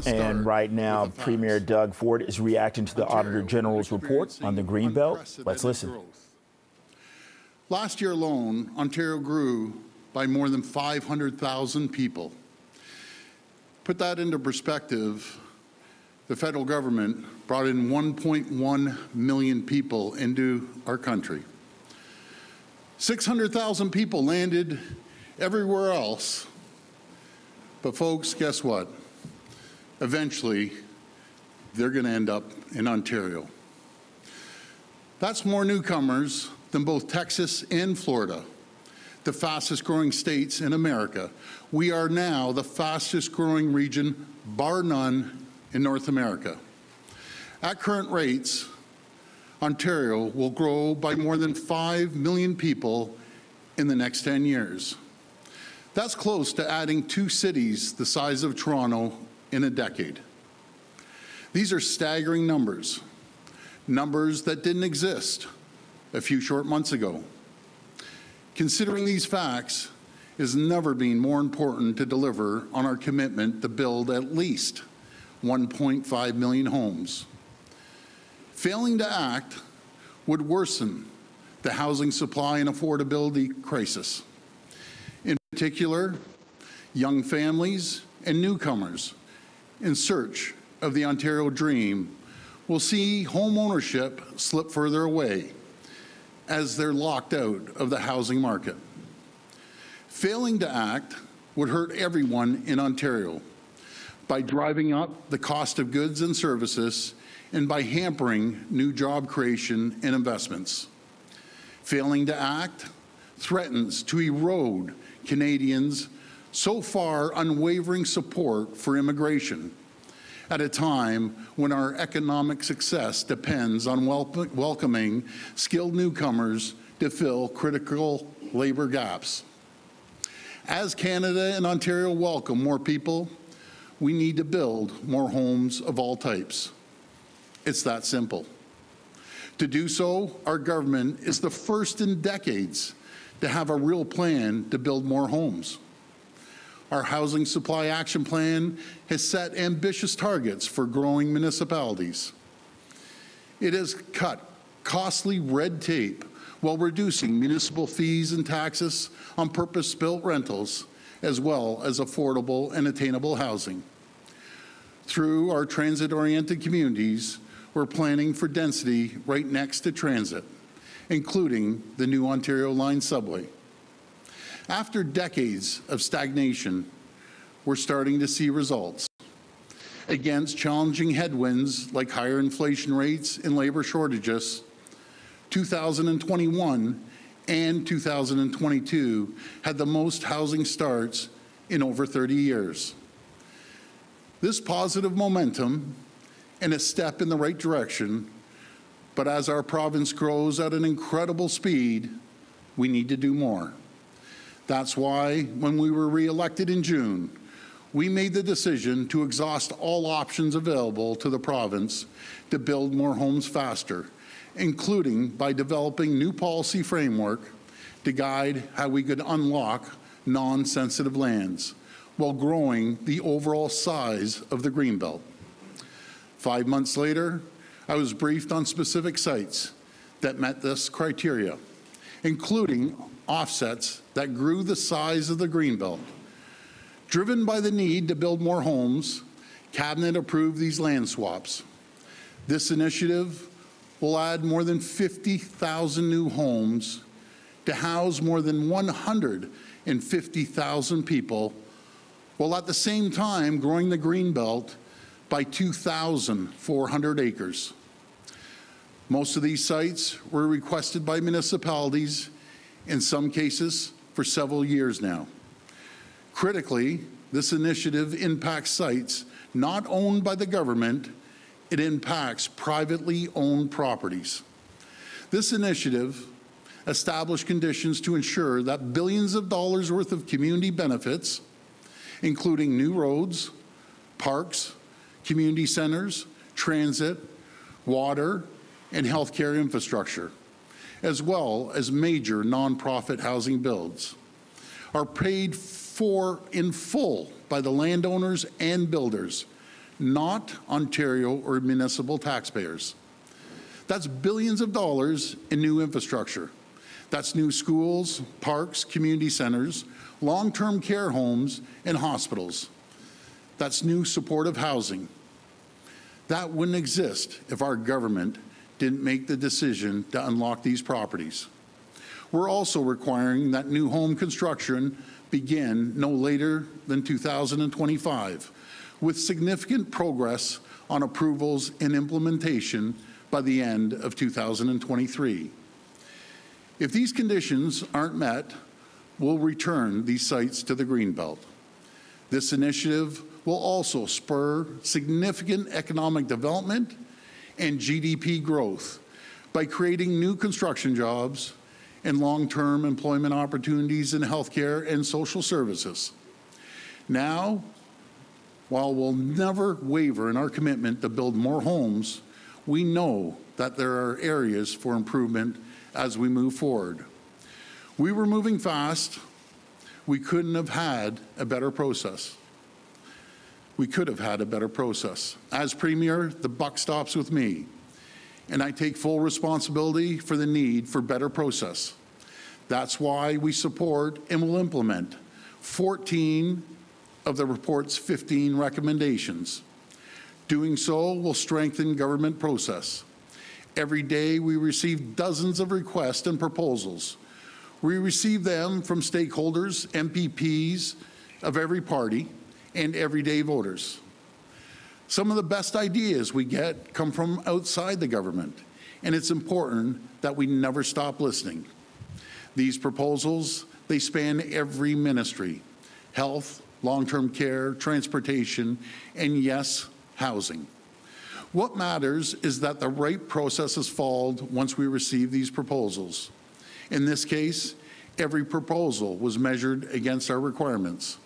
And right now, Premier Doug Ford is reacting to the Auditor General's report on the Greenbelt. Let's listen. Last year alone, Ontario grew by more than 500,000 people. Put that into perspective, the federal government brought in 1.1 million people into our country. 600,000 people landed everywhere else. But folks, guess what? Eventually, they're going to end up in Ontario. That's more newcomers than both Texas and Florida, the fastest growing states in America. We are now the fastest growing region, bar none, in North America. At current rates, Ontario will grow by more than 5 million people in the next 10 years. That's close to adding 2 cities the size of Toronto in a decade. These are staggering numbers, numbers that didn't exist a few short months ago. Considering these facts, it has never been more important to deliver on our commitment to build at least 1.5 million homes. Failing to act would worsen the housing supply and affordability crisis. In particular, young families and newcomers in search of the Ontario dream will see home ownership slip further away as they're locked out of the housing market. Failing to act would hurt everyone in Ontario by driving up the cost of goods and services and by hampering new job creation and investments. Failing to act threatens to erode Canadians' so far unwavering support for immigration at a time when our economic success depends on welcoming skilled newcomers to fill critical labor gaps. As Canada and Ontario welcome more people, we need to build more homes of all types. It's that simple. To do so, our government is the first in decades to have a real plan to build more homes. Our Housing Supply Action Plan has set ambitious targets for growing municipalities. It has cut costly red tape while reducing municipal fees and taxes on purpose-built rentals, as well as affordable and attainable housing. Through our transit-oriented communities, we're planning for density right next to transit, including the new Ontario Line subway. After decades of stagnation, we're starting to see results. Against challenging headwinds like higher inflation rates and labor shortages, 2021 and 2022 had the most housing starts in over 30 years. This positive momentum and a step in the right direction, but as our province grows at an incredible speed, we need to do more. That's why, when we were re-elected in June, we made the decision to exhaust all options available to the province to build more homes faster, including by developing new policy framework to guide how we could unlock non-sensitive lands while growing the overall size of the Greenbelt. 5 months later, I was briefed on specific sites that met this criteria, including offsets that grew the size of the Greenbelt. Driven by the need to build more homes, Cabinet approved these land swaps. This initiative will add more than 50,000 new homes to house more than 150,000 people, while at the same time growing the Greenbelt by 2,400 acres. Most of these sites were requested by municipalities, in some cases for several years now. Critically, this initiative impacts sites not owned by the government, it impacts privately owned properties. This initiative established conditions to ensure that billions of dollars worth of community benefits, including new roads, parks, community centers, transit, water, and healthcare infrastructure, as well as major nonprofit housing builds, are paid for in full by the landowners and builders not Ontario or municipal taxpayers. That's billions of dollars in new infrastructure. That's new schools, parks, community centers, long-term care homes, and hospitals. That's new supportive housing. That wouldn't exist if our government didn't make the decision to unlock these properties. We're also requiring that new home construction begin no later than 2025, with significant progress on approvals and implementation by the end of 2023. If these conditions aren't met, we'll return these sites to the Greenbelt. This initiative will also spur significant economic development and GDP growth by creating new construction jobs and long-term employment opportunities in healthcare and social services. Now, while we'll never waver in our commitment to build more homes, we know that there are areas for improvement as we move forward. We were moving fast. We couldn't have had a better process. We could have had a better process. As Premier, the buck stops with me, and I take full responsibility for the need for better process. That's why we support and will implement 14 of the report's 15 recommendations. Doing so will strengthen government process. Every day we receive dozens of requests and proposals. We receive them from stakeholders, MPPs of every party, and everyday voters. Some of the best ideas we get come from outside the government, and it's important that we never stop listening. These proposals, they span every ministry: health, long-term care, transportation, and yes, housing. What matters is that the right process is followed once we receive these proposals. In this case, every proposal was measured against our requirements.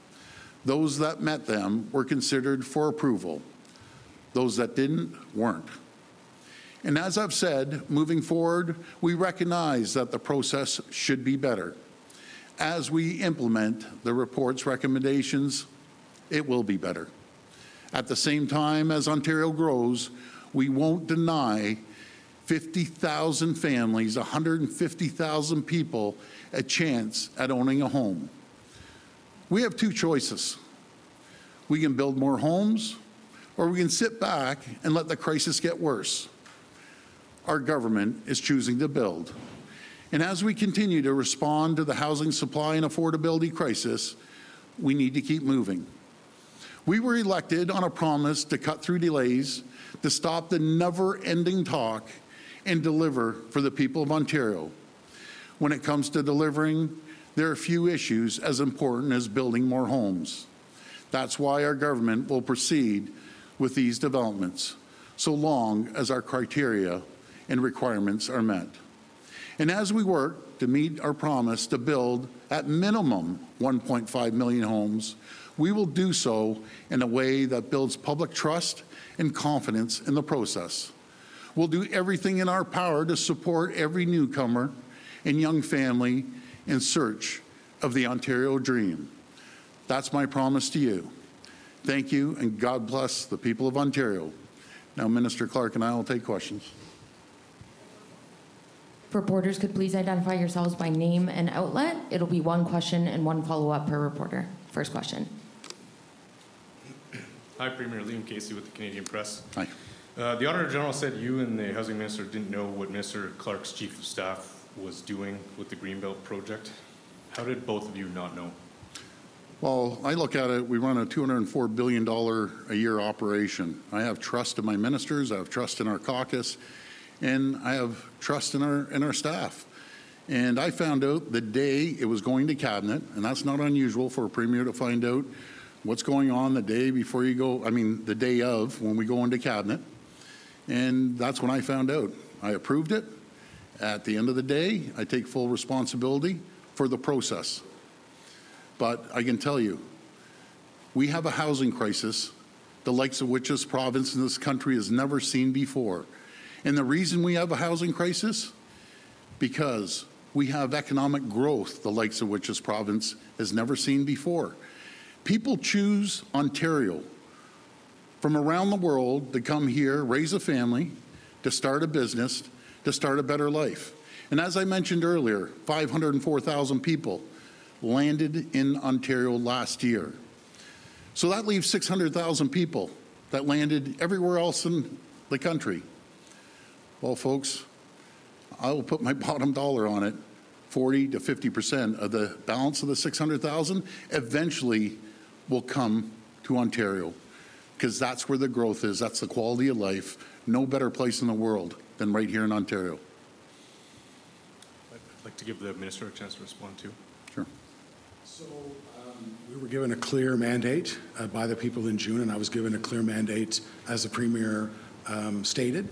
Those that met them were considered for approval. Those that didn't weren't. And as I've said, moving forward, we recognize that the process should be better. As we implement the report's recommendations, it will be better. At the same time, as Ontario grows, we won't deny 50,000 families, 150,000 people a chance at owning a home. We have two choices. We can build more homes, or we can sit back and let the crisis get worse. Our government is choosing to build. And as we continue to respond to the housing supply and affordability crisis, we need to keep moving. We were elected on a promise to cut through delays, to stop the never-ending talk, and deliver for the people of Ontario. When it comes to delivering, there are few issues as important as building more homes. That's why our government will proceed with these developments, so long as our criteria and requirements are met. And as we work to meet our promise to build at minimum 1.5 million homes, we will do so in a way that builds public trust and confidence in the process. We'll do everything in our power to support every newcomer and young family in search of the Ontario dream. That's my promise to you. Thank you, and God bless the people of Ontario. Now, Minister Clark and I will take questions. Reporters could please identify yourselves by name and outlet. It'll be one question and one follow-up per reporter. First question. Hi, Premier. Liam Casey with the Canadian Press. Hi. The Auditor General said you and the Housing Minister didn't know what Minister Clark's Chief of Staff was doing with the Greenbelt project. How did both of you not know? Well, I look at it, we run a $204 billion a year operation. I have trust in my ministers, I have trust in our caucus, and I have trust in our staff. And I found out the day it was going to Cabinet, and that's not unusual for a Premier to find out what's going on the day before you go, the day of when we go into Cabinet. And that's when I found out. I approved it. At the end of the day, I take full responsibility for the process. But I can tell you, we have a housing crisis, the likes of which this province and this country has never seen before. And the reason we have a housing crisis? Because we have economic growth, the likes of which this province has never seen before. People choose Ontario from around the world to come here, raise a family, to start a business, to start a better life. And as I mentioned earlier, 504,000 people landed in Ontario last year. So that leaves 600,000 people that landed everywhere else in the country. Well, folks, I will put my bottom dollar on it. 40 to 50% of the balance of the 600,000 eventually will come to Ontario, because that's where the growth is. That's the quality of life. No better place in the world than right here in Ontario. I'd like to give the minister a chance to respond too. Sure. So we were given a clear mandate by the people in June, and I was given a clear mandate, as the Premier stated,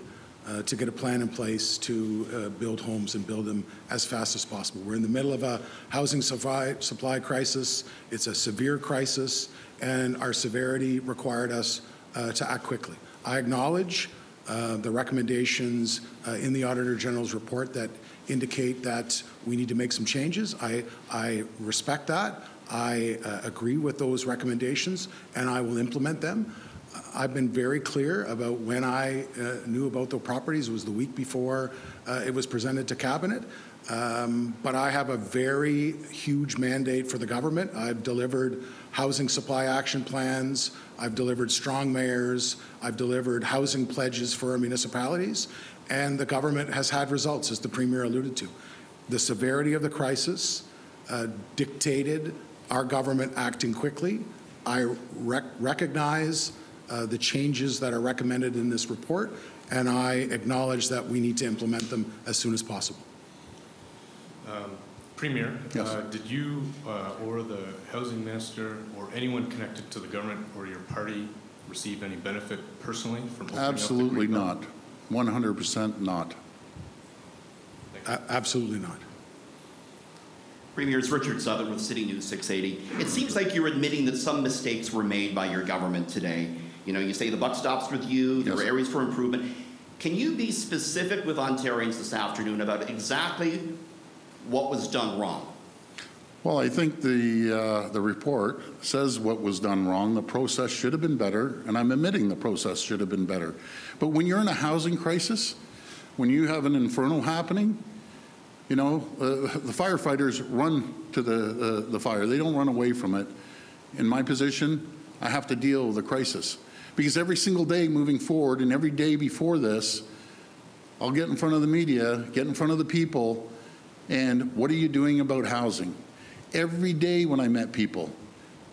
to get a plan in place to build homes and build them as fast as possible. We're in the middle of a housing supply crisis. It's a severe crisis, and our severity required us to act quickly. I acknowledge the recommendations in the Auditor General's report that indicate that we need to make some changes. I respect that. I agree with those recommendations, and I will implement them. I've been very clear about when I knew about the properties. It was the week before it was presented to Cabinet. But I have a very huge mandate for the government. I've delivered housing supply action plans. I've delivered strong mayors. I've delivered housing pledges for our municipalities. And the government has had results, as the Premier alluded to. The severity of the crisis dictated our government acting quickly. I recognize the changes that are recommended in this report, and I acknowledge that we need to implement them as soon as possible. Premier, yes. Did you or the housing minister or anyone connected to the government or your party receive any benefit personally from opening Absolutely up the not. 100% not. Absolutely not. Premier, it's Richard Southern with City News 680. It seems like you're admitting that some mistakes were made by your government today. You know, you say the buck stops with you, there were areas for improvement. Can you be specific with Ontarians this afternoon about exactly what was done wrong? Well, I think the report says what was done wrong. The process should have been better, and I'm admitting the process should have been better. But when you're in a housing crisis, when you have an inferno happening, you know, the firefighters run to the fire. They don't run away from it. In my position, I have to deal with the crisis. Because every single day moving forward, and every day before this, I'll get in front of the media, get in front of the people, and what are you doing about housing? Every day when I met people,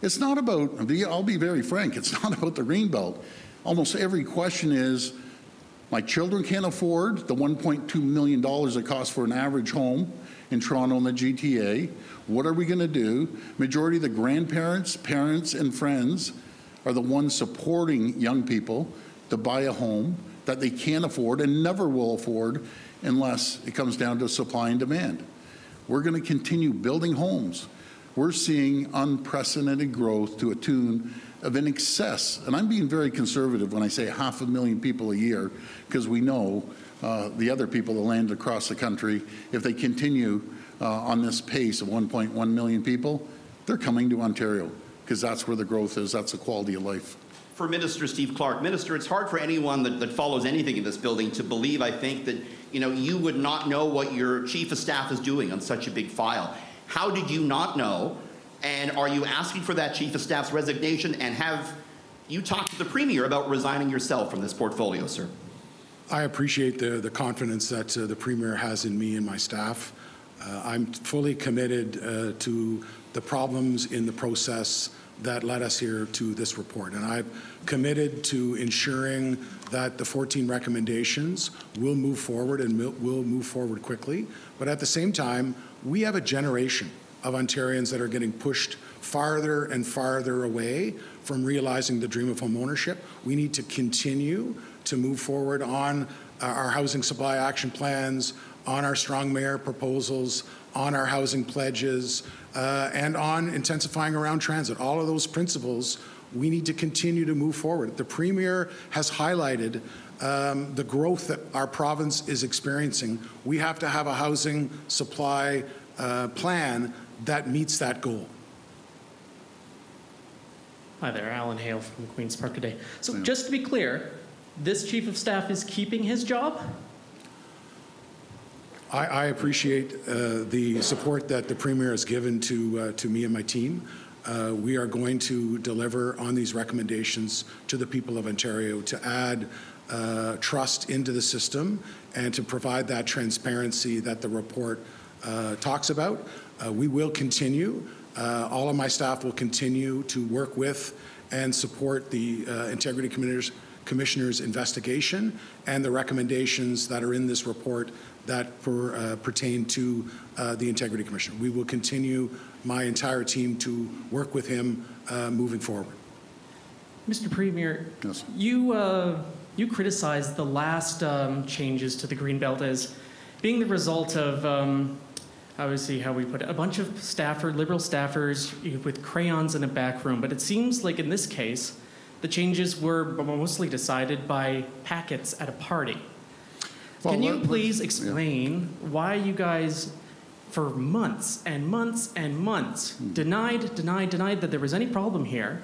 it's not about, I'll be very frank, it's not about the Greenbelt. Almost every question is, my children can't afford the $1.2 million it costs for an average home in Toronto and the GTA. What are we going to do? Majority of the grandparents, parents, and friends are the ones supporting young people to buy a home that they can't afford and never will afford unless it comes down to supply and demand. We're going to continue building homes. We're seeing unprecedented growth to a tune of in excess, and I'm being very conservative when I say 500,000 people a year, because we know the other people that land across the country, if they continue on this pace of 1.1 million people, they're coming to Ontario, because that's where the growth is, that's the quality of life. For Minister Steve Clark, Minister, it's hard for anyone that follows anything in this building to believe, I think, that you would not know what your Chief of Staff is doing on such a big file. How did you not know? And are you asking for that Chief of Staff's resignation? And have you talked to the Premier about resigning yourself from this portfolio, sir? I appreciate the confidence that the Premier has in me and my staff. I'm fully committed to the problems in the process that led us here to this report. And I've committed to ensuring that the 14 recommendations will move forward and will move forward quickly. But at the same time, we have a generation of Ontarians that are getting pushed farther and farther away from realizing the dream of home ownership. We need to continue to move forward on our housing supply action plans, on our strong mayor proposals, on our housing pledges, and on intensifying around transit. All of those principles, we need to continue to move forward. The Premier has highlighted the growth that our province is experiencing. We have to have a housing supply plan that meets that goal. Hi there, Alan Hale from Queen's Park today. So just to be clear, this chief of staff is keeping his job? I appreciate the support that the Premier has given to me and my team. We are going to deliver on these recommendations to the people of Ontario to add trust into the system and to provide that transparency that the report talks about. We will continue. All of my staff will continue to work with and support the Integrity Commissioner's investigation and the recommendations that are in this report that pertain to the Integrity Commissioner. We will continue, my entire team, to work with him moving forward. Mr. Premier, Yes. you criticized the last changes to the Greenbelt as being the result of, obviously, how we put it, a bunch of Liberal staffers with crayons in a back room. But it seems like in this case, the changes were mostly decided by packets at a party. Well, Can you please explain why you guys, for months and months and months, denied that there was any problem here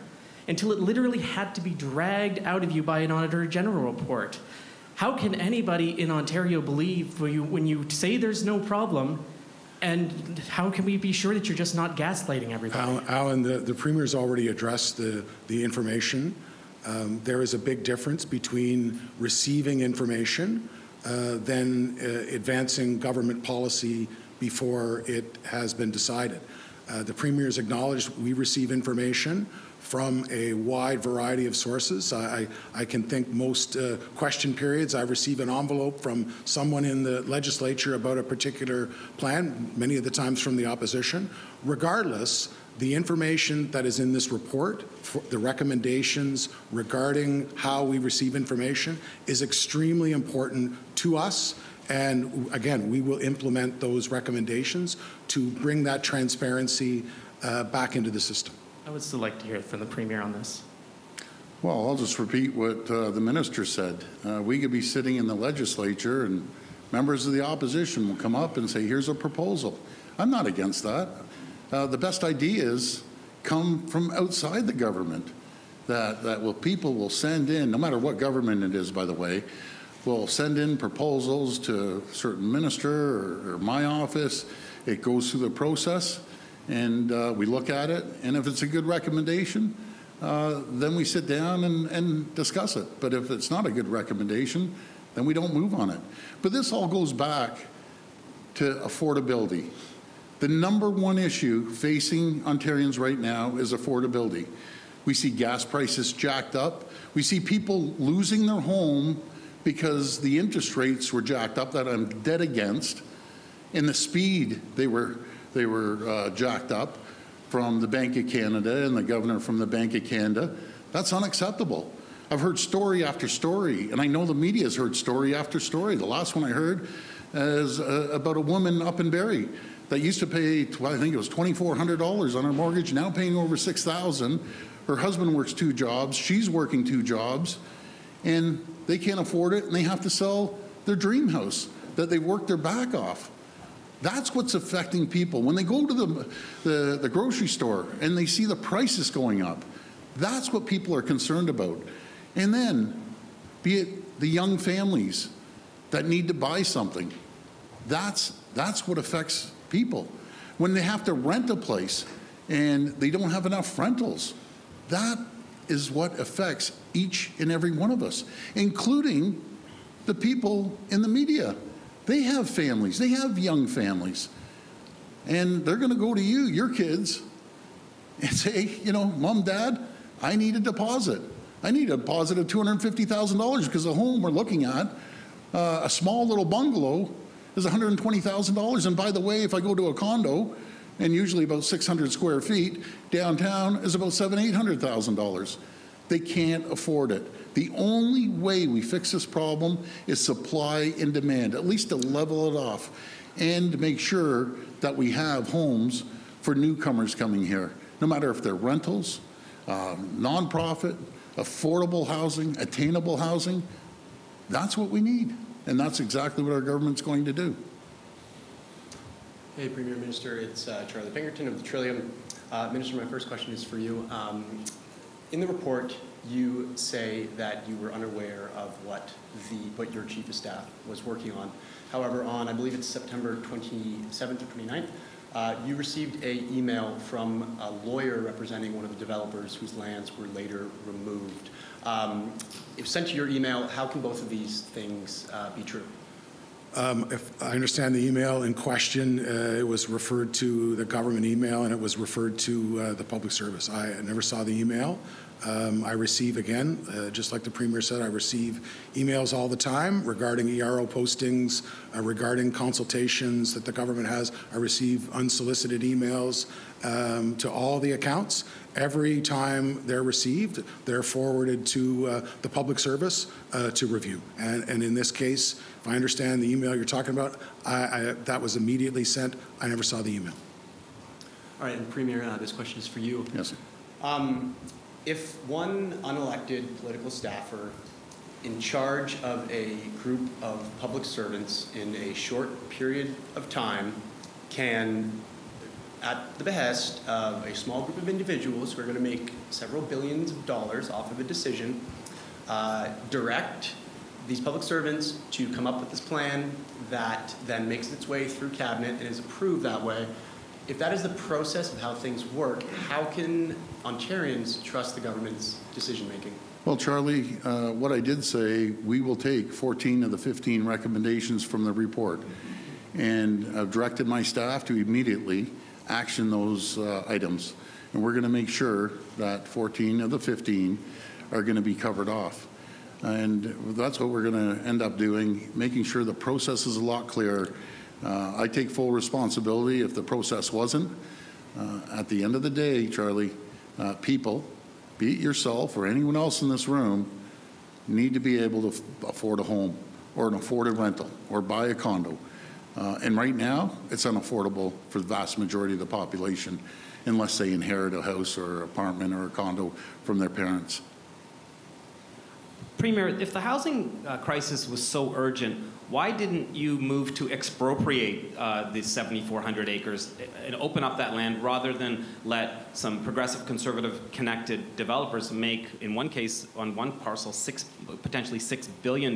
until it literally had to be dragged out of you by an Auditor General report? How can anybody in Ontario believe when you say there's no problem, and how can we be sure that you're just not gaslighting everybody? Alan, the Premier's already addressed the information. There is a big difference between receiving information than advancing government policy before it has been decided. The Premier has acknowledged we receive information from a wide variety of sources. I can think most question periods, I receive an envelope from someone in the legislature about a particular plan, many of the times from the opposition. Regardless, the information that is in this report, the recommendations regarding how we receive information, is extremely important to us. And again, we will implement those recommendations to bring that transparency back into the system. I would still like to hear from the Premier on this. Well, I'll just repeat what the minister said. We could be sitting in the legislature and members of the opposition will come up and say, here's a proposal. I'm not against that. The best ideas come from outside the government that people will send in, no matter what government it is, by the way, will send in proposals to a certain minister or my office. It goes through the process. And we look at it, and if it's a good recommendation, then we sit down and discuss it. But if it's not a good recommendation, then we don't move on it. But this all goes back to affordability. The number one issue facing Ontarians right now is affordability. We see gas prices jacked up. We see people losing their home because the interest rates were jacked up, that I'm dead against, and the speed they were jacked up from the Bank of Canada and the governor from the Bank of Canada. That's unacceptable. I've heard story after story, and I know the media has heard story after story. The last one I heard is about a woman up in Barrie that used to pay, I think it was $2,400 on her mortgage, now paying over $6,000. Her husband works 2 jobs, she's working 2 jobs, and they can't afford it, and they have to sell their dream house that they worked their back off. That's what's affecting people. When they go to the grocery store and they see the prices going up, that's what people are concerned about. And then, be it the young families that need to buy something, that's what affects people. When they have to rent a place and they don't have enough rentals, that is what affects each and every one of us, including the people in the media. They have families, they have young families, and they're going to go to you, your kids, and say, you know, Mom, Dad, I need a deposit. I need a deposit of $250,000 because the home we're looking at, a small little bungalow, is $120,000. And by the way, if I go to a condo, and usually about 600 square feet, downtown is about $700,000, $800,000. They can't afford it. The only way we fix this problem is supply and demand, at least to level it off, and to make sure that we have homes for newcomers coming here, no matter if they're rentals, nonprofit, affordable housing, attainable housing. That's what we need, and that's exactly what our government's going to do. Hey, Premier Minister, it's Charlie Pinkerton of the Trillium. Minister, my first question is for you. In the report, you say that you were unaware of what your chief of staff was working on. However, on, I believe it's September 27th or 29th, you received an email from a lawyer representing one of the developers whose lands were later removed. If sent to your email, how can both of these things be true? If I understand the email in question, it was referred to the government email, and it was referred to the public service. I never saw the email. I receive, again, just like the Premier said, I receive emails all the time regarding ERO postings, regarding consultations that the government has. I receive unsolicited emails to all the accounts. Every time they're received, they're forwarded to the public service to review. And in this case, if I understand the email you're talking about, that was immediately sent. I never saw the email. All right, and Premier, this question is for you. Yes. If one unelected political staffer in charge of a group of public servants in a short period of time can, at the behest of a small group of individuals who are going to make several billions of dollars off of a decision, direct these public servants to come up with this plan that then makes its way through cabinet and is approved that way, if that is the process of how things work, how can Ontarians trust the government's decision-making? Well, Charlie, what I did say, we will take 14 of the 15 recommendations from the report, and I've directed my staff to immediately action those items, and we're going to make sure that 14 of the 15 are going to be covered off. And that's what we're going to end up doing, making sure the process is a lot clearer. I take full responsibility if the process wasn't. At the end of the day, Charlie, people, be it yourself or anyone else in this room, need to be able to afford a home or an afforded rental or buy a condo. And right now, it's unaffordable for the vast majority of the population unless they inherit a house or an apartment or a condo from their parents. Premier, if the housing crisis was so urgent, why didn't you move to expropriate the 7,400 acres and open up that land rather than let some progressive, conservative, connected developers make, in one case, on one parcel, potentially $6 billion?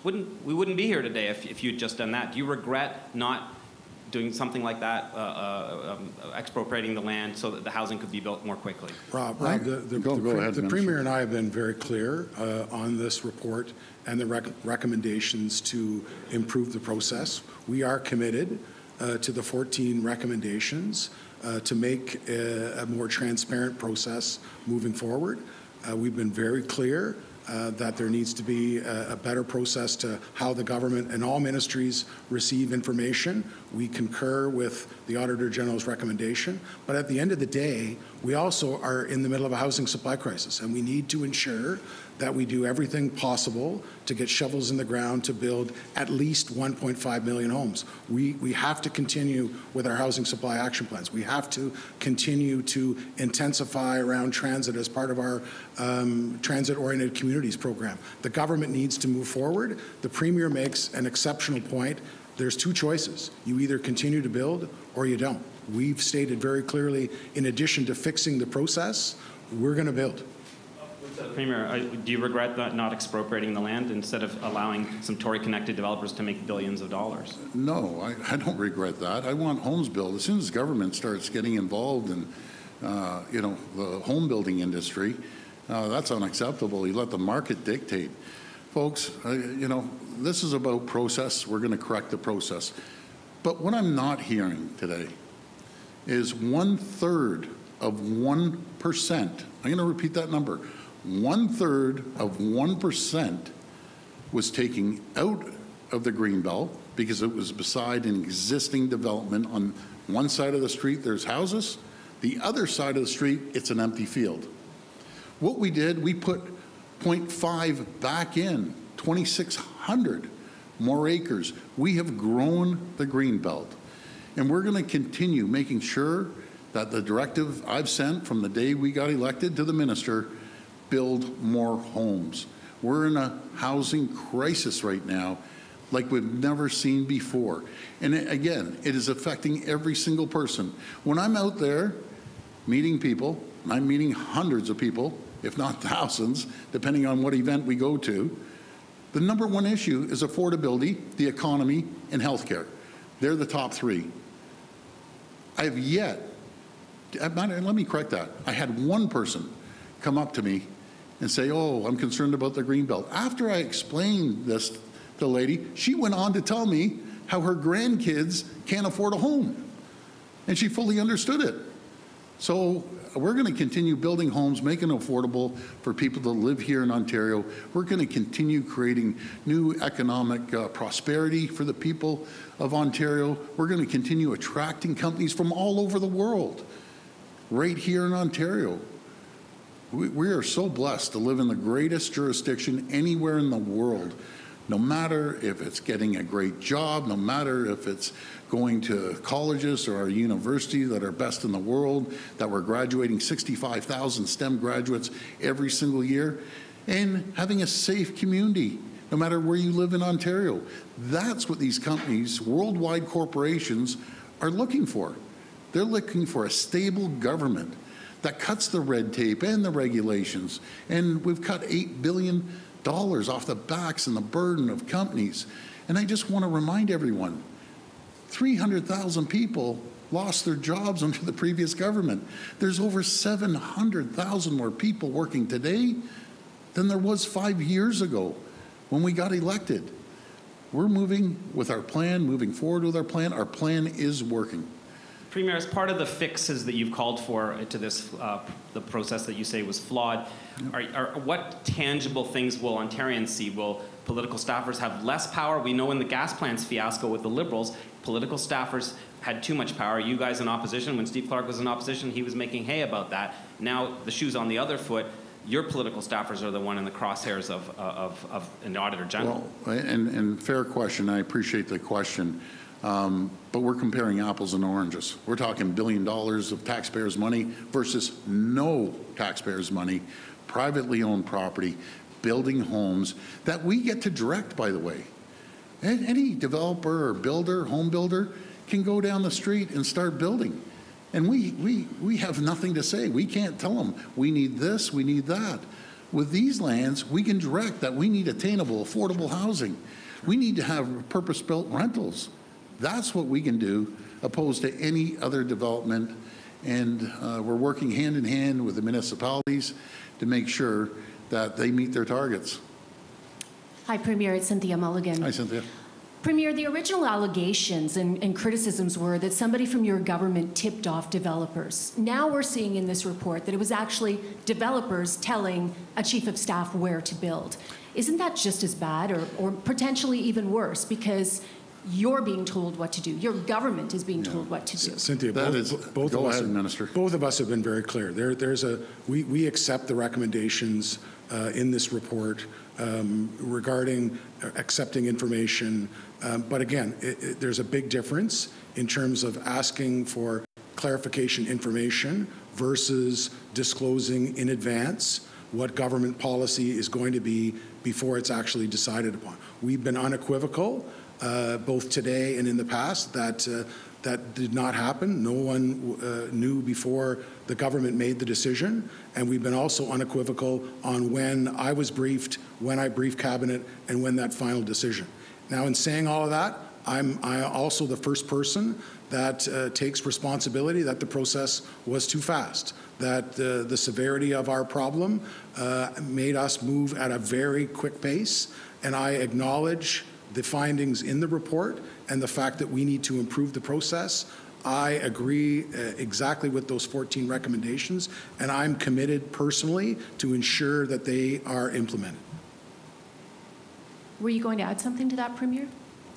We wouldn't be here today if you'd just done that. Do you regret not doing something like that, expropriating the land so that the housing could be built more quickly? Rob, the Premier and I have been very clear on this report and the recommendations to improve the process. We are committed to the 14 recommendations to make a more transparent process moving forward. We've been very clear that there needs to be a better process to how the government and all ministries receive information. We concur with the Auditor General's recommendation, but at the end of the day, we also are in the middle of a housing supply crisis, and we need to ensure that we do everything possible to get shovels in the ground to build at least 1.5 million homes. We have to continue with our housing supply action plans. We have to continue to intensify around transit as part of our transit-oriented communities program. The government needs to move forward. The Premier makes an exceptional point. There's two choices. You either continue to build or you don't. We've stated very clearly, in addition to fixing the process, we're going to build. Premier, do you regret not expropriating the land instead of allowing some Tory-connected developers to make billions of dollars? No, I don't regret that. I want homes built. As soon as government starts getting involved in, the home building industry, that's unacceptable. You let the market dictate. Folks, this is about process. We're going to correct the process. But what I'm not hearing today is 1/3 of 1%. I'm going to repeat that number. 1/3 of 1% was taken out of the Greenbelt because it was beside an existing development. On one side of the street, there's houses. The other side of the street, it's an empty field. What we did, we put 0.5 back in, 2,600 more acres. We have grown the Greenbelt, and we're going to continue making sure that the directive I've sent from the day we got elected to the minister, build more homes. We're in a housing crisis right now like we've never seen before. And again, it is affecting every single person. When I'm out there meeting people, I'm meeting hundreds of people if not thousands, depending on what event we go to. The number one issue is affordability, the economy, and healthcare. They're the top three. I have yet, let me correct that. I had one person come up to me and say, oh, I'm concerned about the Greenbelt. After I explained this to the lady, she went on to tell me how her grandkids can't afford a home. And she fully understood it. So we're going to continue building homes, making it affordable for people to live here in Ontario. We're going to continue creating new economic prosperity for the people of Ontario. We're going to continue attracting companies from all over the world, right here in Ontario. We are so blessed to live in the greatest jurisdiction anywhere in the world. No matter if it's getting a great job, no matter if it's going to colleges or our universities that are best in the world, that we're graduating 65,000 STEM graduates every single year, and having a safe community, no matter where you live in Ontario. That's what these companies, worldwide corporations, are looking for. They're looking for a stable government that cuts the red tape and the regulations. And we've cut $8 billion off the backs and the burden of companies. And I just want to remind everyone, 300,000 people lost their jobs under the previous government. There's over 700,000 more people working today than there was 5 years ago when we got elected. We're moving with our plan, moving forward with our plan. Our plan is working. Premier, as part of the fixes that you've called for to this, the process that you say was flawed, what tangible things will Ontarians see? Will political staffers have less power? We know in the gas plants fiasco with the Liberals, political staffers had too much power. You guys in opposition, when Steve Clark was in opposition, he was making hay about that. Now the shoe's on the other foot. Your political staffers are the one in the crosshairs of an Auditor General. Well, and fair question. I appreciate the question. But we're comparing apples and oranges. We're talking $1 billion of taxpayers' money versus no taxpayers' money, privately owned property, building homes that we get to direct, by the way. Any developer or builder, home builder, can go down the street and start building. And we have nothing to say. We can't tell them, we need this, we need that. With these lands, we can direct that we need attainable, affordable housing. We need to have purpose-built rentals. That's what we can do, opposed to any other development. And we're working hand in hand with the municipalities to make sure that they meet their targets. Hi, Premier. It's Cynthia Mulligan. Hi, Cynthia. Premier, the original allegations and criticisms were that somebody from your government tipped off developers. Now we're seeing in this report that it was actually developers telling a chief of staff where to build. Isn't that just as bad or potentially even worse? Because you're being told what to do. Your government is being told what to do. Cynthia, both of us have been very clear. We accept the recommendations in this report regarding accepting information. But again, there's a big difference in terms of asking for clarification information versus disclosing in advance what government policy is going to be before it's actually decided upon. We've been unequivocal, both today and in the past, that that did not happen. No one knew before the government made the decision, and we've been also unequivocal on when I was briefed, when I briefed Cabinet, and when that final decision. Now, in saying all of that, I'm also the first person that takes responsibility that the process was too fast, that the severity of our problem made us move at a very quick pace, and I acknowledge the findings in the report and the fact that we need to improve the process. I agree exactly with those 14 recommendations, and I'm committed personally to ensure that they are implemented. Were you going to add something to that, Premier?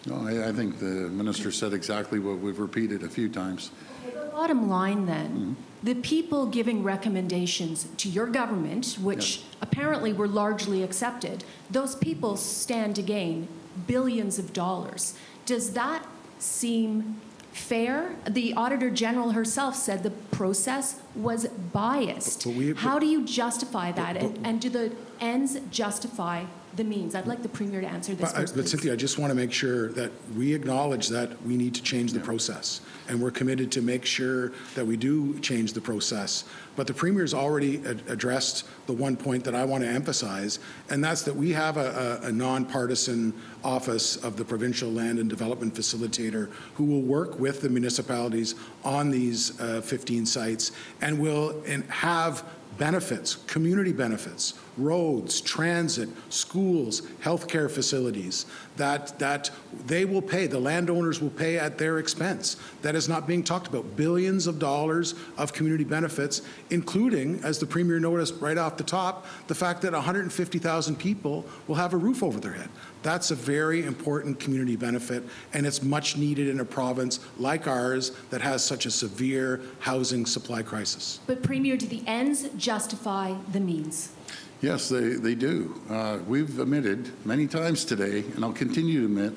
No, I think the minister said exactly what we've repeated a few times. Okay, the bottom line then, the people giving recommendations to your government, which apparently were largely accepted, those people stand to gain billions of dollars. Does that seem fair? The Auditor General herself said the process was biased. How do you justify that? And do the ends justify the means? I'd like the Premier to answer this first, But please. Cynthia, I just want to make sure that we acknowledge that we need to change the process, and we're committed to make sure that we do change the process. But the Premier's already addressed the one point that I want to emphasize, and that's that we have a nonpartisan office of the Provincial Land and Development Facilitator who will work with the municipalities on these 15 sites and will have benefits, community benefits, roads, transit, schools, healthcare facilities that they will pay, the landowners will pay at their expense. That is not being talked about. Billions of dollars of community benefits, including, as the Premier noticed right off the top, the fact that 150,000 people will have a roof over their head. That's a very important community benefit, and it's much needed in a province like ours that has such a severe housing supply crisis. But Premier, do the ends justify the means? Yes, they do. We've admitted many times today, and I'll continue to admit,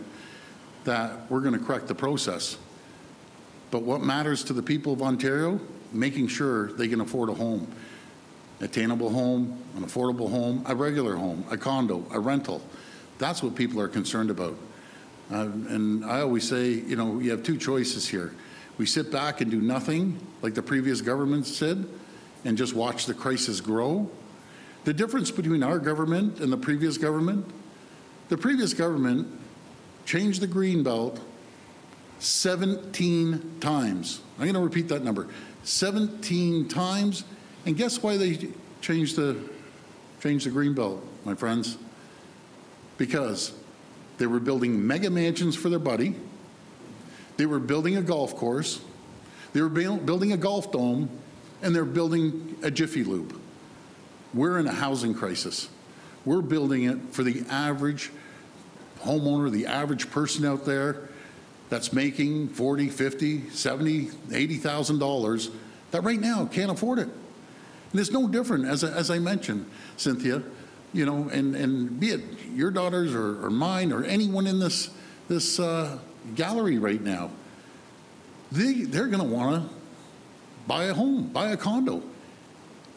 that we're going to correct the process. But what matters to the people of Ontario? Making sure they can afford a home. Attainable home, an affordable home, a regular home, a condo, a rental. That's what people are concerned about. And I always say, you know, you have two choices here. We sit back and do nothing, like the previous government said, and just watch the crisis grow. The difference between our government and the previous government changed the Greenbelt 17 times. I'm going to repeat that number. 17 times. And guess why they changed the Greenbelt, my friends? Because they were building mega mansions for their buddy. They were building a golf course. They were building a golf dome, and they're building a Jiffy Lube. We're in a housing crisis. We're building it for the average homeowner, the average person out there that's making $40,000, $50,000, $70,000, $80,000 that right now can't afford it. And it's no different, as I mentioned, Cynthia, you know, and be it your daughters or mine or anyone in this gallery right now, they're going to want to buy a home, buy a condo,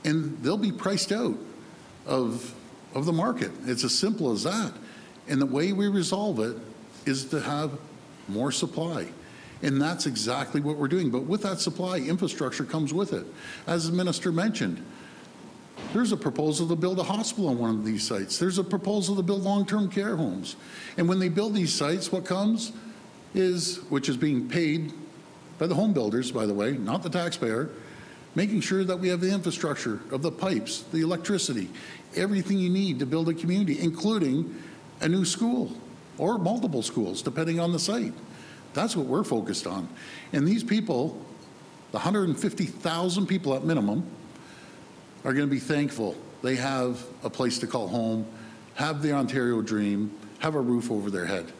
and they'll be priced out of the market. It's as simple as that. And the way we resolve it is to have more supply. And that's exactly what we're doing. But with that supply, infrastructure comes with it. As the minister mentioned, there's a proposal to build a hospital on one of these sites. There's a proposal to build long-term care homes. And when they build these sites, what comes is, which is being paid by the home builders, by the way, not the taxpayer, making sure that we have the infrastructure of the pipes, the electricity, everything you need to build a community, including a new school or multiple schools, depending on the site. That's what we're focused on. And these people, the 150,000 people at minimum, are going to be thankful they have a place to call home, have the Ontario dream, have a roof over their head.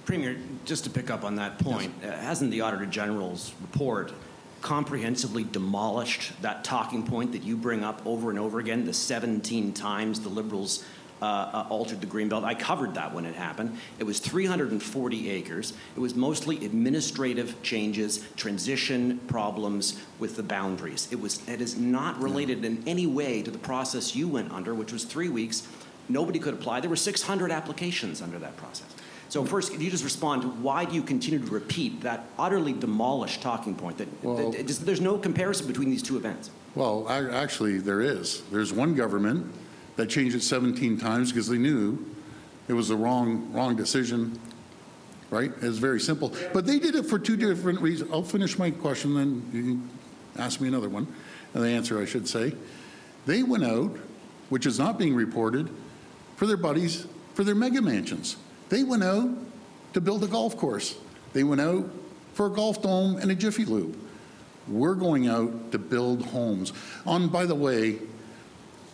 Premier, just to pick up on that point, hasn't the Auditor General's report comprehensively demolished that talking point that you bring up over and over again, the 17 times the Liberals altered the Greenbelt? I covered that when it happened. It was 340 acres. It was mostly administrative changes, transition problems with the boundaries. It is not related in any way to the process you went under, which was 3 weeks. Nobody could apply. There were 600 applications under that process. So first, could you just respond to why do you continue to repeat that utterly demolished talking point that there's no comparison between these two events? Well, actually, there is. There's one government that changed it 17 times because they knew it was the wrong decision, right? It's very simple. But they did it for two different reasons. I'll finish my question, then you can ask me another one, the answer, I should say. They went out, which is not being reported, for their buddies, for their mega mansions. They went out to build a golf course. They went out for a golf dome and a Jiffy Lube. We're going out to build homes. By the way,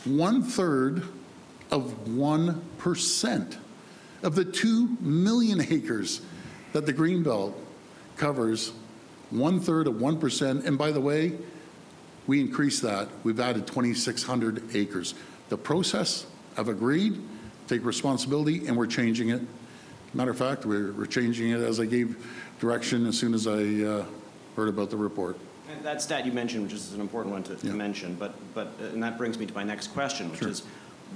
1/3 of 1% of the 2 million acres that the Greenbelt covers, 1/3 of 1%. And by the way, we increased that. We've added 2,600 acres. The process, I've agreed, take responsibility, and we're changing it. Matter of fact, we're changing it as I gave direction as soon as I heard about the report. And that stat you mentioned, which is an important one to mention, but and that brings me to my next question, which is,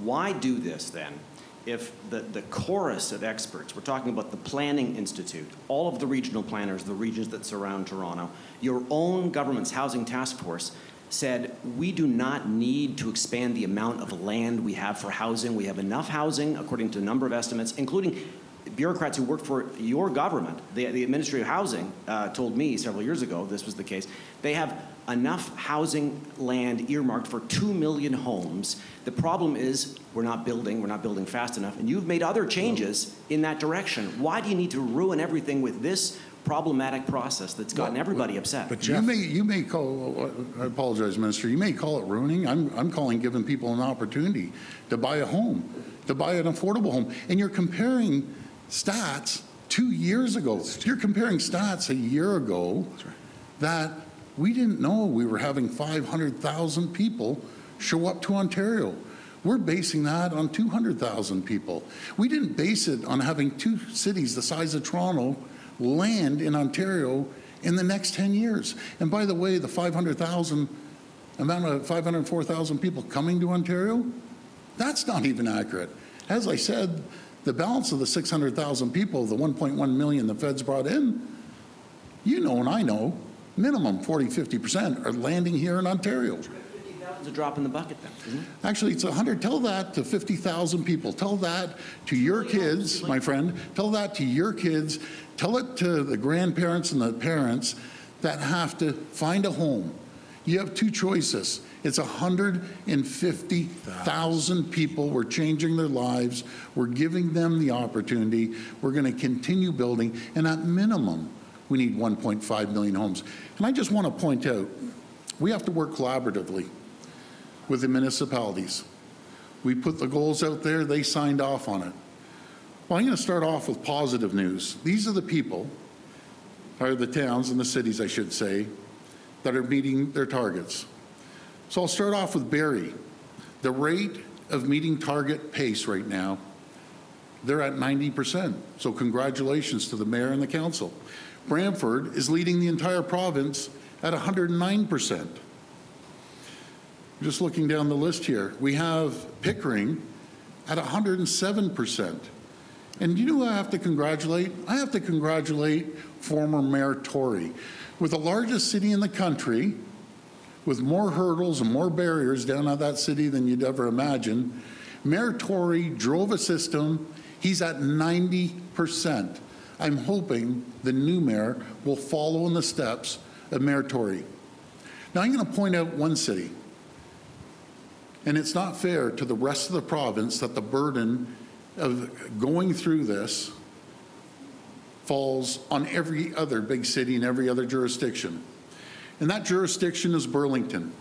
Why do this then? If the chorus of experts, we're talking about the Planning Institute, all of the regional planners, the regions that surround Toronto, your own government's housing task force said, we do not need to expand the amount of land we have for housing. We have enough housing, according to a number of estimates, including bureaucrats who work for your government. The Ministry of Housing told me several years ago this was the case. They have enough housing land earmarked for 2 million homes. The problem is we're not building fast enough, and you've made other changes in that direction. Why do you need to ruin everything with this problematic process that's gotten everybody upset? But Jeff, you may call, I apologize, Minister, you may call it ruining. I'm calling giving people an opportunity to buy a home, to buy an affordable home. And you're comparing stats 2 years ago. You're comparing stats a year ago that we didn't know we were having 500,000 people show up to Ontario. We're basing that on 200,000 people. We didn't base it on having 2 cities the size of Toronto land in Ontario in the next 10 years. And by the way, the 500,000 amount of 504,000 people coming to Ontario, that's not even accurate. As I said, the balance of the 600,000 people, the 1.1 million the feds brought in, you know and I know, minimum 40–50% are landing here in Ontario. 50,000 is a drop in the bucket then, isn't it? Actually, it's 100. Tell that to 50,000 people. Tell that to your kids, my friend. Tell that to your kids. Tell it to the grandparents and the parents that have to find a home. You have 2 choices. It's 150,000 people. We're changing their lives. We're giving them the opportunity. We're going to continue building. And at minimum, we need 1.5 million homes. And I just want to point out, we have to work collaboratively with the municipalities. We put the goals out there. They signed off on it. Well, I'm going to start off with positive news. These are the people, or the towns and the cities, I should say, that are meeting their targets. So I'll start off with Barrie. The rate of meeting target pace right now, they're at 90%. So congratulations to the mayor and the council. Brantford is leading the entire province at 109%. Just looking down the list here, we have Pickering at 107%. And you know who I have to congratulate? I have to congratulate former Mayor Tory. With the largest city in the country, with more hurdles and more barriers down at that city than you'd ever imagine, Mayor Tory drove a system. He's at 90%. I'm hoping the new mayor will follow in the steps of Mayor Tory. Now I'm going to point out one city, and it's not fair to the rest of the province that the burden of going through this falls on every other big city and every other jurisdiction. And that jurisdiction is Burlington.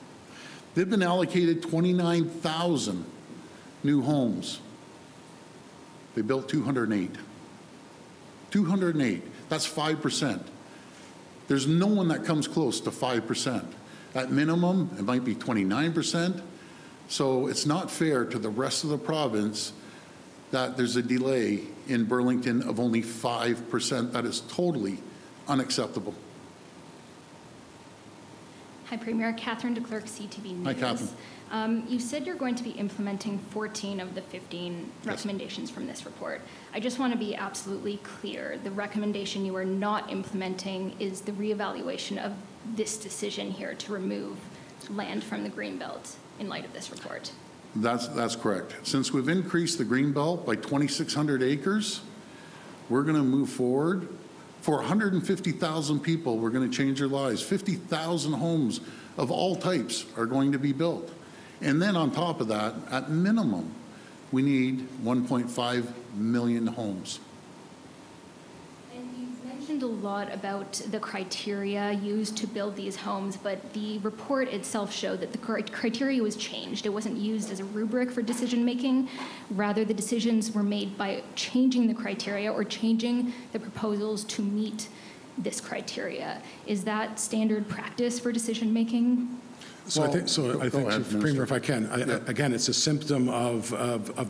They've been allocated 29,000 new homes. They built 208. 208, that's 5%. There's no one that comes close to 5%. At minimum, it might be 29%. So it's not fair to the rest of the province that there's a delay in Burlington of only 5%. That is totally unacceptable. Hi, Premier. Catherine DeClercq, CTV News. Hi, Catherine. You said you're going to be implementing 14 of the 15 recommendations from this report. I just want to be absolutely clear. The recommendation you are not implementing is the reevaluation of this decision here to remove land from the Greenbelt in light of this report. That's correct. Since we've increased the Greenbelt by 2,600 acres, we're going to move forward. For 150,000 people, we're going to change their lives. 50,000 homes of all types are going to be built. And then on top of that, at minimum, we need 1.5 million homes. And you've mentioned a lot about the criteria used to build these homes, but the report itself showed that the criteria was changed. It wasn't used as a rubric for decision making. Rather, the decisions were made by changing the criteria or changing the proposals to meet this criteria. Is that standard practice for decision making? So I think, Premier, if I can, again, it's a symptom of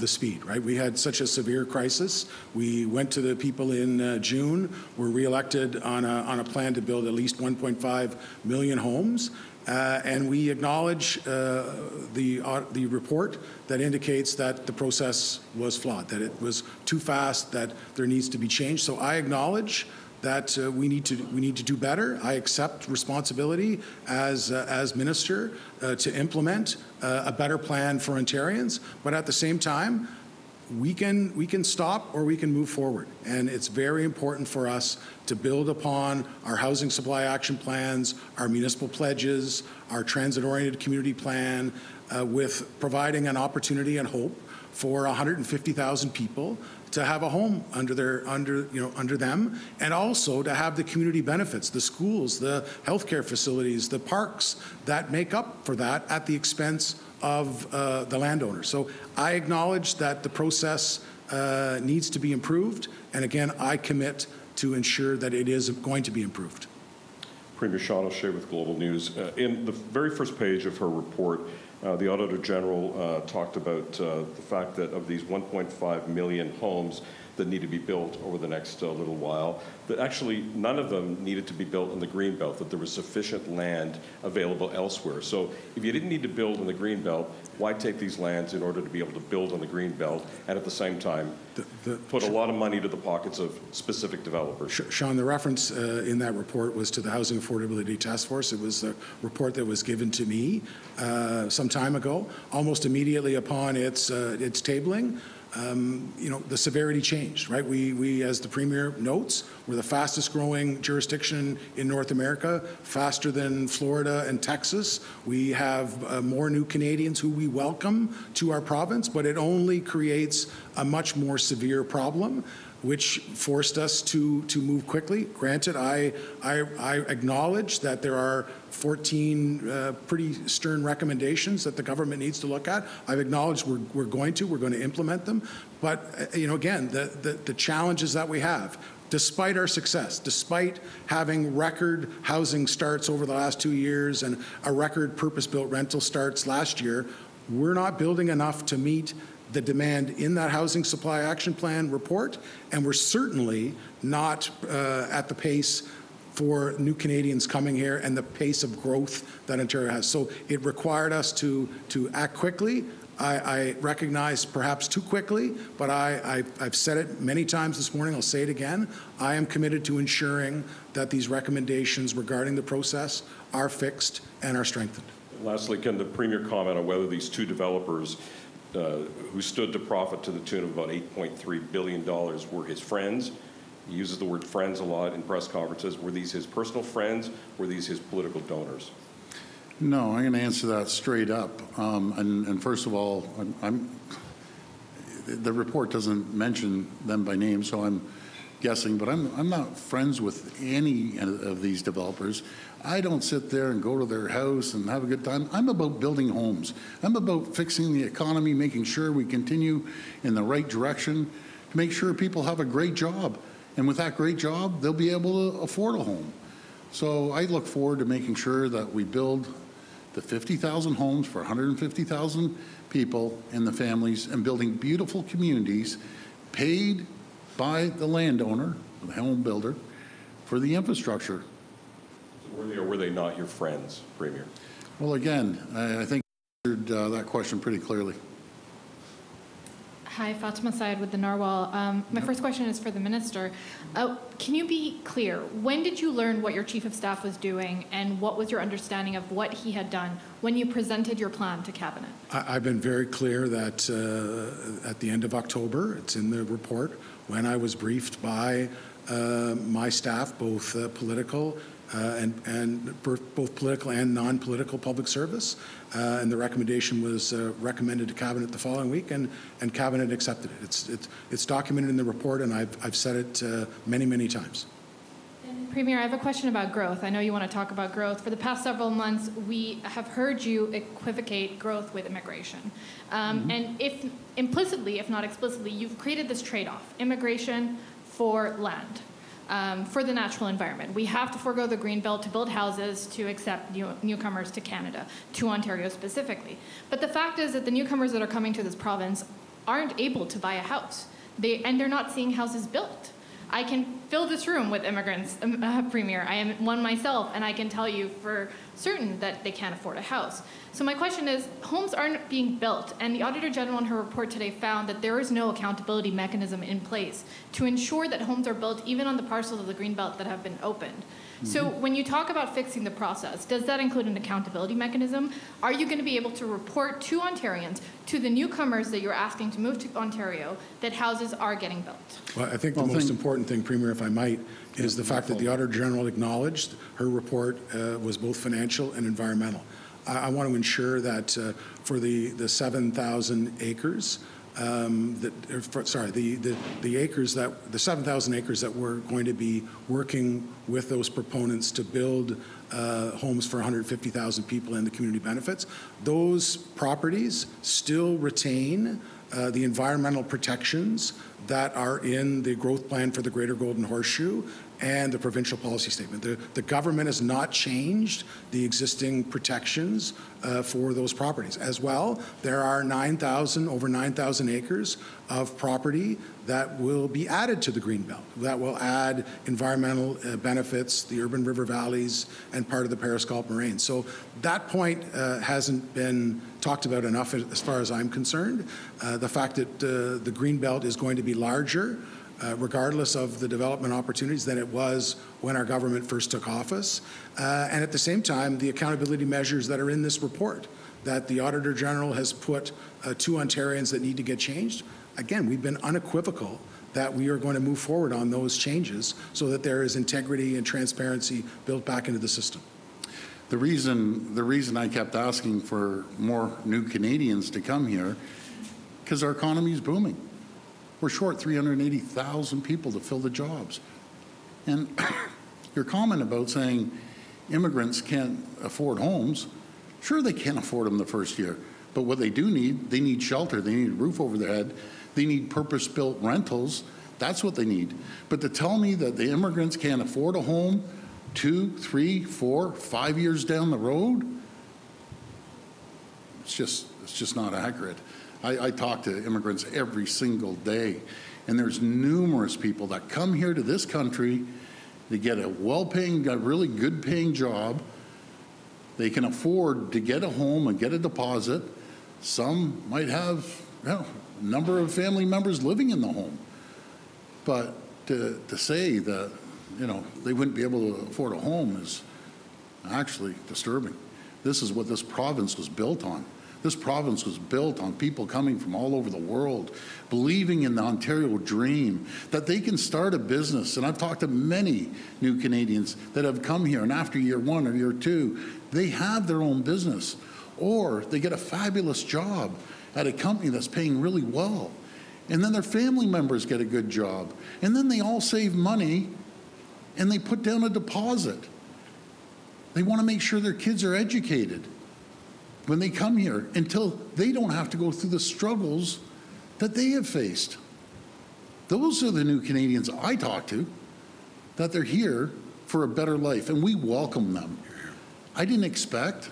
the speed, right? We had such a severe crisis. We went to the people in June, were reelected on a plan to build at least 1.5 million homes. And we acknowledge the report that indicates that the process was flawed, that it was too fast, that there needs to be change. So I acknowledge that we need to do better. I accept responsibility as minister to implement a better plan for Ontarians. But at the same time, we can stop or we can move forward. And it's very important for us to build upon our housing supply action plans, our municipal pledges, our transit-oriented community plan, with providing an opportunity and hope for 150,000 people to have a home under them, and also to have the community benefits, the schools, the healthcare facilities, the parks that make up for that at the expense of the landowner. So I acknowledge that the process needs to be improved, and again, I commit to ensure that it is going to be improved. Premier Sean O'Shea with Global News. In the very first page of her report, the Auditor General talked about the fact that of these 1.5 million homes that need to be built over the next little while, that actually none of them needed to be built in the Greenbelt, that there was sufficient land available elsewhere. So if you didn't need to build in the Greenbelt, why take these lands in order to be able to build on the Greenbelt and at the same time put a lot of money to the pockets of specific developers? Sean, the reference in that report was to the Housing Affordability Task Force. It was a report that was given to me some time ago, almost immediately upon its tabling. The severity changed, right? We, as the Premier notes, we're the fastest growing jurisdiction in North America, faster than Florida and Texas. We have more new Canadians who we welcome to our province, but it only creates a much more severe problem, which forced us to move quickly. Granted, I acknowledge that there are 14 pretty stern recommendations that the government needs to look at. I've acknowledged we're going to implement them. But again, the challenges that we have, despite our success, despite having record housing starts over the last 2 years and a record purpose-built rental starts last year, we're not building enough to meet the demand in that Housing Supply Action Plan report, and we're certainly not at the pace for new Canadians coming here and the pace of growth that Ontario has. So it required us to act quickly. I recognize perhaps too quickly, but I've said it many times this morning, I'll say it again. I am committed to ensuring that these recommendations regarding the process are fixed and are strengthened. Lastly, can the Premier comment on whether these two developers who stood to profit to the tune of about $8.3 billion were his friends? He uses the word friends a lot in press conferences. Were these his personal friends? Were these his political donors? No, I'm going to answer that straight up. And first of all, the report doesn't mention them by name, so I'm guessing, but I'm not friends with any of these developers. I don't sit there and go to their house and have a good time. I'm about building homes. I'm about fixing the economy, making sure we continue in the right direction, to make sure people have a great job. And with that great job, they'll be able to afford a home. So I look forward to making sure that we build the 50,000 homes for 150,000 people and the families, and building beautiful communities paid by the landowner, the home builder, for the infrastructure. Were they or were they not your friends, Premier? Well, again, I think I answered that question pretty clearly. Hi, Fatima Syed with the Narwhal. My first question is for the Minister. Can you be clear? When did you learn what your Chief of Staff was doing, and what was your understanding of what he had done when you presented your plan to Cabinet? I've been very clear that at the end of October, it's in the report, when I was briefed by my staff, both political and both political and non-political public service, and the recommendation was recommended to Cabinet the following week, and Cabinet accepted it. It's documented in the report, and I've said it many times. Premier, I have a question about growth. I know you want to talk about growth. For the past several months, we have heard you equivocate growth with immigration. And if implicitly, if not explicitly, you've created this trade-off, immigration for land. For the natural environment. We have to forego the Greenbelt to build houses to accept newcomers to Canada, to Ontario specifically. But the fact is that the newcomers that are coming to this province aren't able to buy a house. And they're not seeing houses built. I can fill this room with immigrants, Premier. I am one myself, and I can tell you for certain that they can't afford a house. So my question is, homes aren't being built, and the Auditor General in her report today found that there is no accountability mechanism in place to ensure that homes are built even on the parcels of the Greenbelt that have been opened. So when you talk about fixing the process, does that include an accountability mechanism? Are you going to be able to report to Ontarians, to the newcomers that you're asking to move to Ontario, that houses are getting built? Well, I think the most important thing, Premier, if I might, is the fact that the Auditor General acknowledged her report was both financial and environmental. I want to ensure that for the 7,000 acres, the 7,000 acres that we're going to be working with those proponents to build homes for 150,000 people and the community benefits, those properties still retain the environmental protections that are in the growth plan for the Greater Golden Horseshoe and the provincial policy statement. The government has not changed the existing protections for those properties. As well, there are over 9,000 acres of property that will be added to the Greenbelt, that will add environmental benefits, the urban river valleys, and part of the Periscalp Moraine. So that point hasn't been talked about enough as far as I'm concerned. The fact that the Greenbelt is going to be larger, regardless of the development opportunities, than it was when our government first took office. And at the same time, the accountability measures that are in this report that the Auditor General has put to Ontarians that need to get changed. Again, we've been unequivocal that we are going to move forward on those changes so that there is integrity and transparency built back into the system. The reason I kept asking for more new Canadians to come here, because our economy is booming. We're short 380,000 people to fill the jobs. And your comment about saying immigrants can't afford homes, sure they can't afford them the first year, but what they do need, they need shelter, they need a roof over their head, they need purpose-built rentals, that's what they need. But to tell me that the immigrants can't afford a home 2, 3, 4, 5 years down the road, it's just not accurate. I talk to immigrants every single day, and there's numerous people that come here to this country, they get a well-paying, a really good-paying job, they can afford to get a home and get a deposit. Some might have a number of family members living in the home. But to say that, they wouldn't be able to afford a home is actually disturbing. This is what this province was built on. This province was built on people coming from all over the world, believing in the Ontario dream, that they can start a business. And I've talked to many new Canadians that have come here, and after year 1 or year 2, they have their own business, or they get a fabulous job at a company that's paying really well. And then their family members get a good job. And then they all save money, and they put down a deposit. They want to make sure their kids are educated when they come here, until they don't have to go through the struggles that they have faced. Those are the new Canadians I talk to, that they're here for a better life, and we welcome them. I didn't expect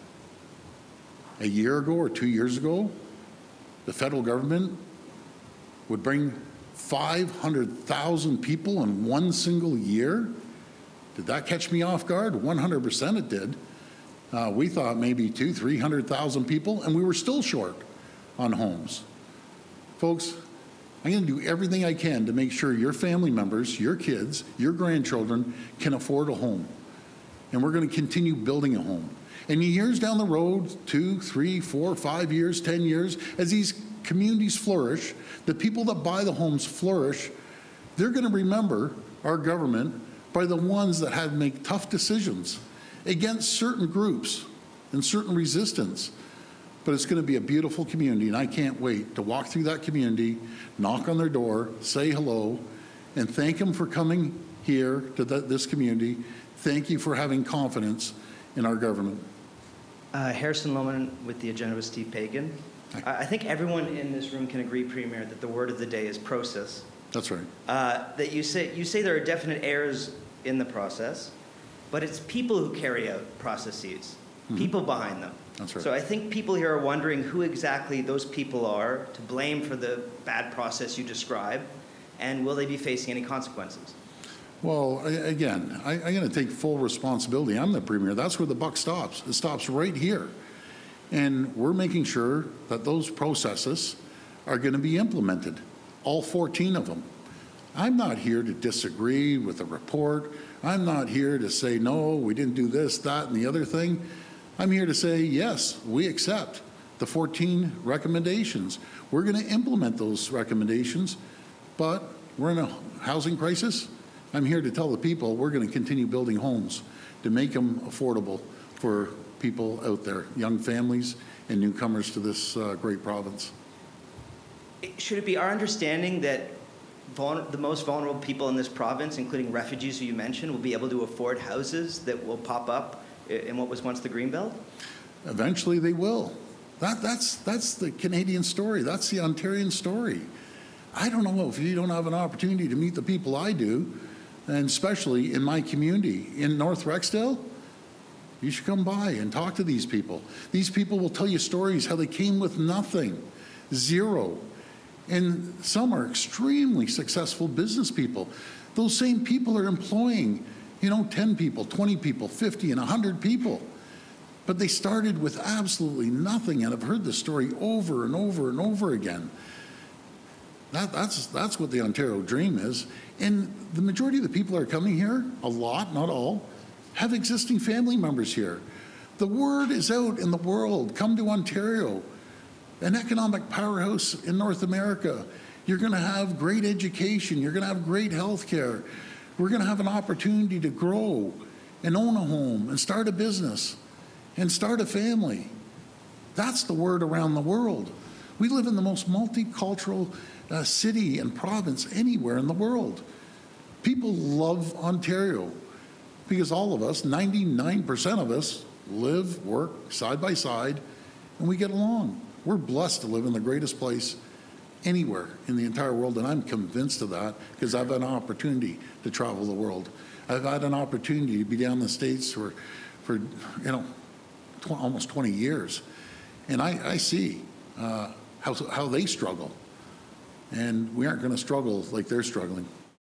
a year ago or 2 years ago the federal government would bring 500,000 people in one single year. Did that catch me off guard? 100% it did. We thought maybe 200,000, 300,000 people, and we were still short on homes. Folks, I'm going to do everything I can to make sure your family members, your kids, your grandchildren can afford a home. And we're going to continue building a home. And years down the road, 2, 3, 4, 5 years, 10 years, as these communities flourish, the people that buy the homes flourish, they're going to remember our government by the ones that had to make tough decisions against certain groups and certain resistance. But it's going to be a beautiful community, and I can't wait to walk through that community, knock on their door, say hello, and thank them for coming here to this community. Thank you for having confidence in our government. Harrison Lohman with the agenda with Steve Pagan. I think everyone in this room can agree, Premier, that the word of the day is process. That's right. That you say there are definite errors in the process, but it's people who carry out processes, people behind them. That's right. So I think people here are wondering who exactly those people are to blame for the bad process you describe, and will they be facing any consequences? Well, again, I'm going to take full responsibility. I'm the premier. That's where the buck stops. It stops right here. And we're making sure that those processes are going to be implemented, all 14 of them. I'm not here to disagree with the report. I'm not here to say, no, we didn't do this, that, and the other thing. I'm here to say, yes, we accept the 14 recommendations. We're going to implement those recommendations, but we're in a housing crisis. I'm here to tell the people we're going to continue building homes to make them affordable for people out there, young families and newcomers to this great province. Should it be our understanding that the most vulnerable people in this province, including refugees who you mentioned, will be able to afford houses that will pop up in what was once the Greenbelt? Eventually they will. That's the Canadian story. That's the Ontarian story. I don't know if you don't have an opportunity to meet the people I do, and especially in my community in North Rexdale, you should come by and talk to these people. These people will tell you stories how they came with nothing, zero. And some are extremely successful business people. Those same people are employing, 10 people, 20 people, 50 and 100 people. But they started with absolutely nothing, and I've heard the story over and over and over again. That's what the Ontario dream is. And the majority of the people that are coming here, a lot, not all, have existing family members here. The word is out in the world. Come to Ontario, an economic powerhouse in North America. You're going to have great education. You're going to have great health care. We're going to have an opportunity to grow and own a home and start a business and start a family. That's the word around the world. We live in the most multicultural city and province anywhere in the world. People love Ontario because all of us, 99% of us, live, work side by side, and we get along. We're blessed to live in the greatest place anywhere in the entire world, and I'm convinced of that because I've had an opportunity to travel the world. I've had an opportunity to be down in the States for almost 20 years, and I see how they struggle, and we aren't going to struggle like they're struggling.